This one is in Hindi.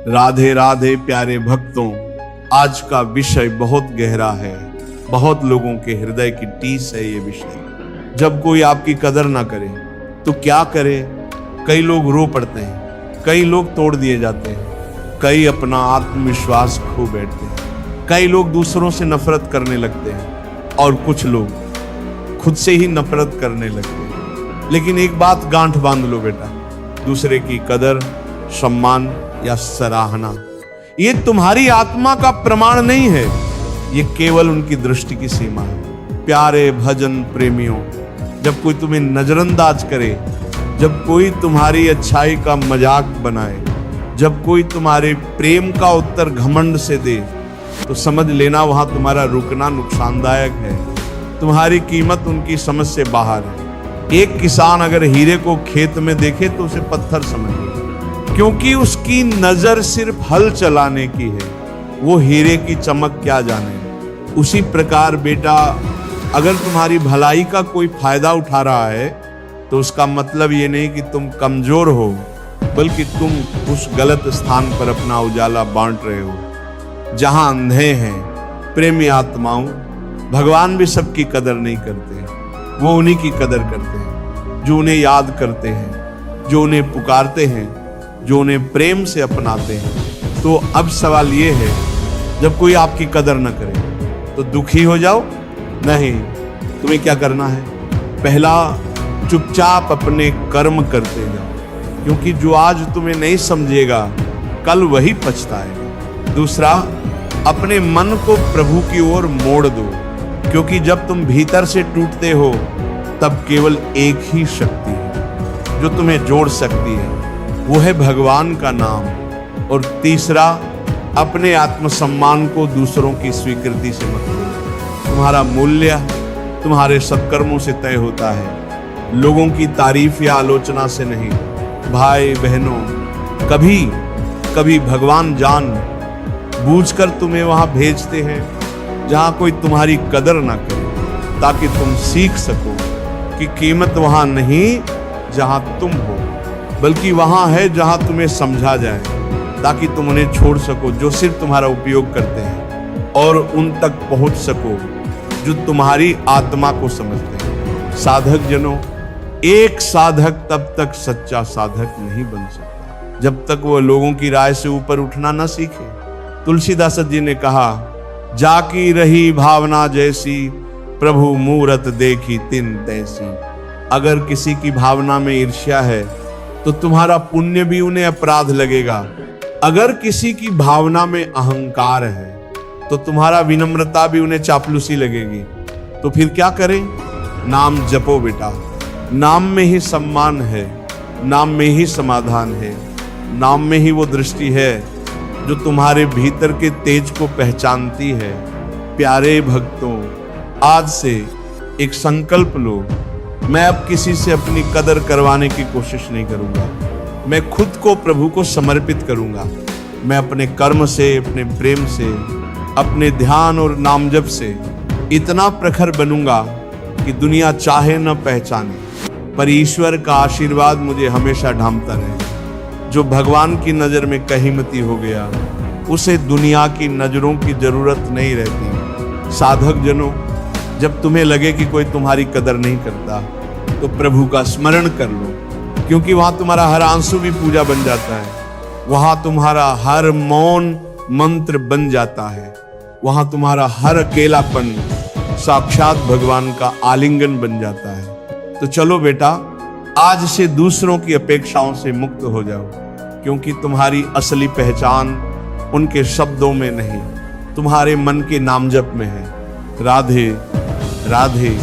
राधे राधे प्यारे भक्तों, आज का विषय बहुत गहरा है, बहुत लोगों के हृदय की टीस है ये विषय। जब कोई आपकी कदर ना करे तो क्या करे? कई लोग रो पड़ते हैं, कई लोग तोड़ दिए जाते हैं, कई अपना आत्मविश्वास खो बैठते हैं, कई लोग दूसरों से नफरत करने लगते हैं और कुछ लोग खुद से ही नफरत करने लगते हैं। लेकिन एक बात गांठ बांध लो बेटा, दूसरे की कदर, सम्मान या सराहना ये तुम्हारी आत्मा का प्रमाण नहीं है, ये केवल उनकी दृष्टि की सीमा है। प्यारे भजन प्रेमियों, जब कोई तुम्हें नजरअंदाज करे, जब कोई तुम्हारी अच्छाई का मजाक बनाए, जब कोई तुम्हारे प्रेम का उत्तर घमंड से दे, तो समझ लेना वहां तुम्हारा रुकना नुकसानदायक है। तुम्हारी कीमत उनकी समझ से बाहर है। एक किसान अगर हीरे को खेत में देखे तो उसे पत्थर समझे, क्योंकि उसकी नजर सिर्फ हल चलाने की है, वो हीरे की चमक क्या जाने। उसी प्रकार बेटा, अगर तुम्हारी भलाई का कोई फायदा उठा रहा है तो उसका मतलब ये नहीं कि तुम कमजोर हो, बल्कि तुम उस गलत स्थान पर अपना उजाला बांट रहे हो जहां अंधे हैं। प्रेमी आत्माओं, भगवान भी सबकी कदर नहीं करते, वो उन्हीं की कदर करते हैं जो उन्हें याद करते हैं, जो उन्हें पुकारते हैं, जो उन्हें प्रेम से अपनाते हैं। तो अब सवाल ये है, जब कोई आपकी कदर न करे तो दुखी हो जाओ? नहीं, तुम्हें क्या करना है? पहला, चुपचाप अपने कर्म करते जाओ, क्योंकि जो आज तुम्हें नहीं समझेगा कल वही पछताएगा। दूसरा, अपने मन को प्रभु की ओर मोड़ दो, क्योंकि जब तुम भीतर से टूटते हो तब केवल एक ही शक्ति है जो तुम्हें जोड़ सकती है, वो है भगवान का नाम। और तीसरा, अपने आत्मसम्मान को दूसरों की स्वीकृति से मत लो। तुम्हारा मूल्य तुम्हारे सत्कर्मों से तय होता है, लोगों की तारीफ या आलोचना से नहीं। भाई बहनों, कभी कभी भगवान जान बूझकर तुम्हें वहां भेजते हैं जहां कोई तुम्हारी कदर ना करे, ताकि तुम सीख सको कि कीमत वहां नहीं जहां तुम हो, बल्कि वहां है जहां तुम्हें समझा जाए, ताकि तुम उन्हें छोड़ सको जो सिर्फ तुम्हारा उपयोग करते हैं, और उन तक पहुंच सको जो तुम्हारी आत्मा को समझते हैं। साधक जनों, एक साधक तब तक सच्चा साधक नहीं बन सकता जब तक वो लोगों की राय से ऊपर उठना न सीखे। तुलसीदास जी ने कहा, जाकी रही भावना जैसी, प्रभु मूरत देखी तिन तैसी। अगर किसी की भावना में ईर्ष्या है तो तुम्हारा पुण्य भी उन्हें अपराध लगेगा। अगर किसी की भावना में अहंकार है तो तुम्हारा विनम्रता भी उन्हें चापलूसी लगेगी। तो फिर क्या करें? नाम जपो बेटा, नाम में ही सम्मान है, नाम में ही समाधान है, नाम में ही वो दृष्टि है जो तुम्हारे भीतर के तेज को पहचानती है। प्यारे भक्तों, आज से एक संकल्प लो, मैं अब किसी से अपनी कदर करवाने की कोशिश नहीं करूंगा। मैं खुद को प्रभु को समर्पित करूंगा। मैं अपने कर्म से, अपने प्रेम से, अपने ध्यान और नाम जप से इतना प्रखर बनूंगा कि दुनिया चाहे न पहचाने, पर ईश्वर का आशीर्वाद मुझे हमेशा ढांपता रहे। जो भगवान की नजर में कहीमती हो गया, उसे दुनिया की नजरों की जरूरत नहीं रहती। साधक जनों, जब तुम्हें लगे कि कोई तुम्हारी कदर नहीं करता तो प्रभु का स्मरण कर लो, क्योंकि वहां तुम्हारा हर आंसू भी पूजा बन जाता है, वहां तुम्हारा हर मौन मंत्र बन जाता है, वहां तुम्हारा हर अकेलापन साक्षात भगवान का आलिंगन बन जाता है। तो चलो बेटा, आज से दूसरों की अपेक्षाओं से मुक्त हो जाओ, क्योंकि तुम्हारी असली पहचान उनके शब्दों में नहीं, तुम्हारे मन के नामजप में है। राधे राधे।